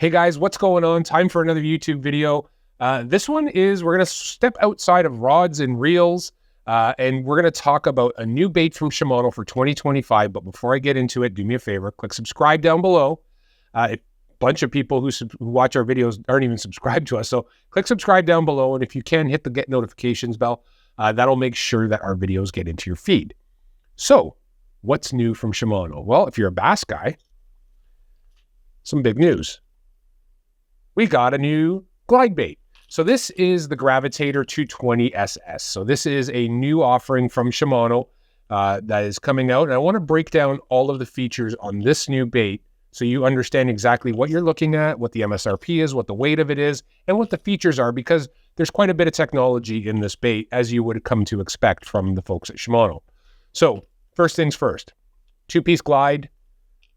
Hey guys, what's going on? Time for another YouTube video. This one is, we're going to step outside of rods and reels, and we're going to talk about a new bait from Shimano for 2025. But before I get into it, do me a favor, click subscribe down below. A bunch of people who watch our videos aren't even subscribed to us, so click subscribe down below, and if you can, hit the get notifications bell. That'll make sure that our videos get into your feed. So, what's new from Shimano? Well, if you're a bass guy, some big news. We got a new glide bait. So this is the Gravitator 220SS. So this is a new offering from Shimano that is coming out. And I want to break down all of the features on this new bait so you understand exactly what you're looking at, what the MSRP is, what the weight of it is, and what the features are, because there's quite a bit of technology in this bait, as you would come to expect from the folks at Shimano. So first things first, two-piece glide.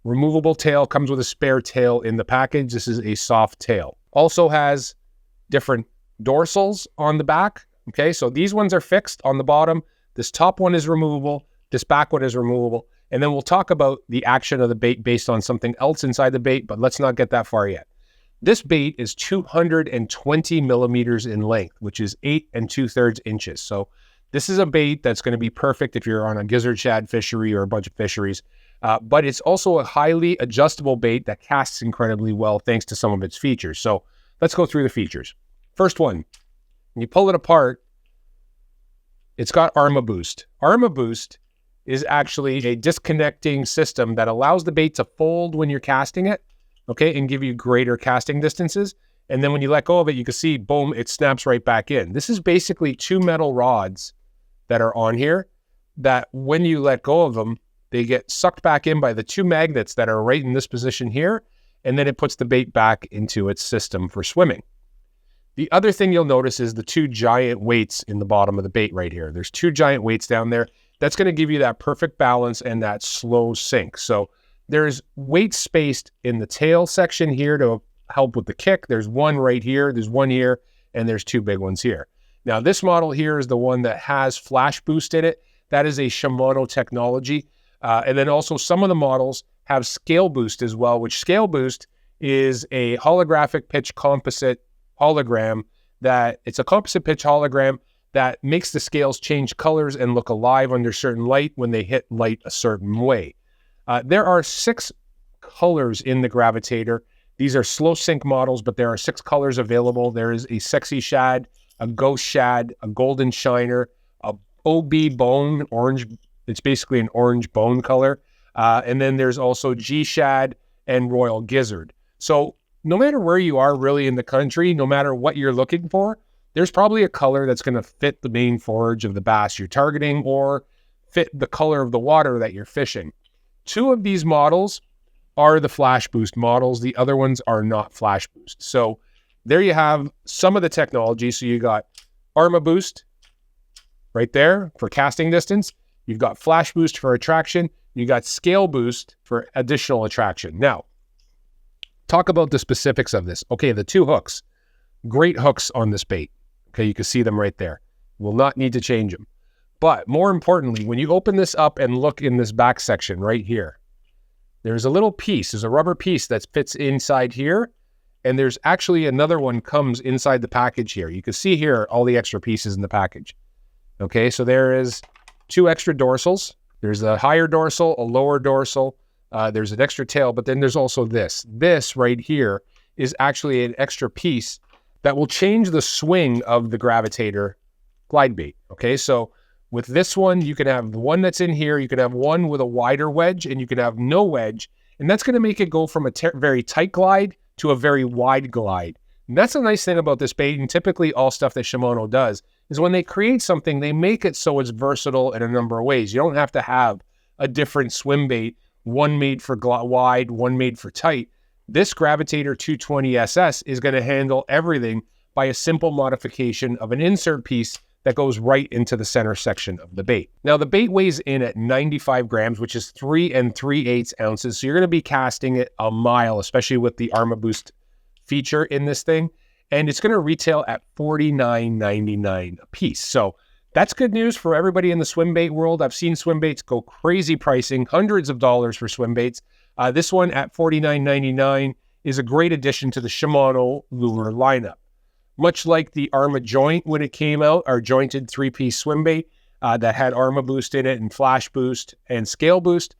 Removable tail, comes with a spare tail in the package. This is a soft tail. Also has different dorsals on the back. Okay, so these ones are fixed on the bottom. This top one is removable. This back one is removable. And then we'll talk about the action of the bait based on something else inside the bait, but let's not get that far yet. This bait is 220 millimeters in length, which is 8 2/3 inches. So this is a bait that's going to be perfect if you're on a gizzard shad fishery or a bunch of fisheries. But it's also a highly adjustable bait that casts incredibly well thanks to some of its features. So let's go through the features. First one, when you pull it apart, it's got Armaboost. Armaboost is actually a disconnecting system that allows the bait to fold when you're casting it, okay, and give you greater casting distances. And then when you let go of it, you can see, boom, it snaps right back in. This is basically two metal rods that are on here that when you let go of them, they get sucked back in by the two magnets that are right in this position here, and then it puts the bait back into its system for swimming. The other thing you'll notice is the two giant weights in the bottom of the bait right here. There's two giant weights down there. That's going to give you that perfect balance and that slow sink. So there's weight spaced in the tail section here to help with the kick. There's one right here, there's one here, and there's two big ones here. Now this model here is the one that has Flashboost in it. That is a Shimano technology. And then also some of the models have Scaleboost as well, which Scaleboost is a holographic pitch composite hologram that it's a composite pitch hologram that makes the scales change colors and look alive under certain light when they hit light a certain way. There are 6 colors in the Gravitator. These are slow sink models, but there are 6 colors available. There is a sexy shad, a ghost shad, a golden shiner, a OB bone, orange. It's basically an orange bone color. And then there's also G shad and royal gizzard. So no matter where you are really in the country, no matter what you're looking for, there's probably a color that's going to fit the main forage of the bass you're targeting or fit the color of the water that you're fishing. 2 of these models are the Flashboost models. The other ones are not Flashboost. So there you have some of the technology. So you got Armaboost right there for casting distance. You've got Flashboost for attraction. You got Scaleboost for additional attraction. Now, talk about the specifics of this. Okay, the 2 hooks. Great hooks on this bait. Okay, you can see them right there. We'll not need to change them. But more importantly, when you open this up and look in this back section right here, there's a little piece. There's a rubber piece that fits inside here. And there's actually another one comes inside the package here. You can see here all the extra pieces in the package. Okay, so there is 2 extra dorsals. There's a higher dorsal, a lower dorsal. There's an extra tail, but then there's also this. This right here is actually an extra piece that will change the swing of the Gravitator glide bait. Okay, so with this one, you can have the one that's in here. You can have one with a wider wedge, and you can have no wedge. And that's going to make it go from a very tight glide to a very wide glide. And that's a nice thing about this bait, and typically all stuff that Shimano does is when they create something, they make it so it's versatile in a number of ways. You don't have to have a different swim bait, one made for wide, one made for tight. This Gravitator 220SS is going to handle everything by a simple modification of an insert piece that goes right into the center section of the bait. Now, the bait weighs in at 95 grams, which is 3 3/8 ounces. So you're going to be casting it a mile, especially with the Armaboost feature in this thing. And it's going to retail at $49.99 a piece. So that's good news for everybody in the swim bait world. I've seen swim baits go crazy pricing, hundreds of dollars for swim baits. This one at $49.99 is a great addition to the Shimano lure lineup. Much like the Arma joint when it came out, our jointed 3-piece swim bait that had Armaboost in it and Flashboost and Scaleboost,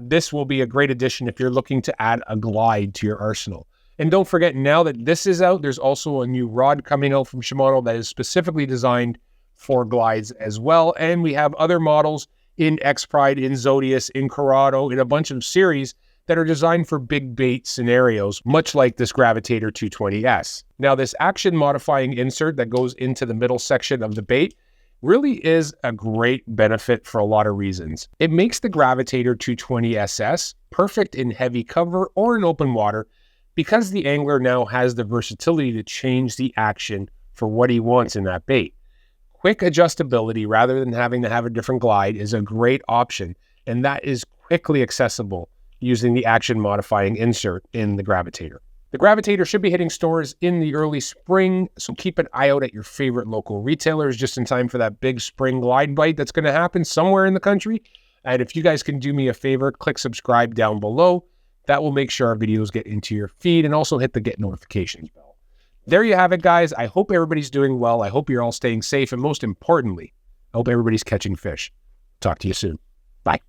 this will be a great addition if you're looking to add a glide to your arsenal. And don't forget, now that this is out, there's also a new rod coming out from Shimano that is specifically designed for glides as well. And we have other models in X-Pride, in Zodius, in Corrado, in a bunch of series that are designed for big bait scenarios, much like this Gravitator 220S. Now, this action modifying insert that goes into the middle section of the bait really is a great benefit for a lot of reasons. It makes the Gravitator 220SS perfect in heavy cover or in open water because the angler now has the versatility to change the action for what he wants in that bait. Quick adjustability rather than having to have a different glide is a great option, and that is quickly accessible using the action modifying insert in the Gravitator. The Gravitator should be hitting stores in the early spring, so keep an eye out at your favorite local retailers just in time for that big spring glide bite that's going to happen somewhere in the country. And if you guys can do me a favor, click subscribe down below. That will make sure our videos get into your feed, and also hit the get notifications bell. There you have it, guys. I hope everybody's doing well. I hope you're all staying safe, and most importantly, I hope everybody's catching fish. Talk to you soon. Bye.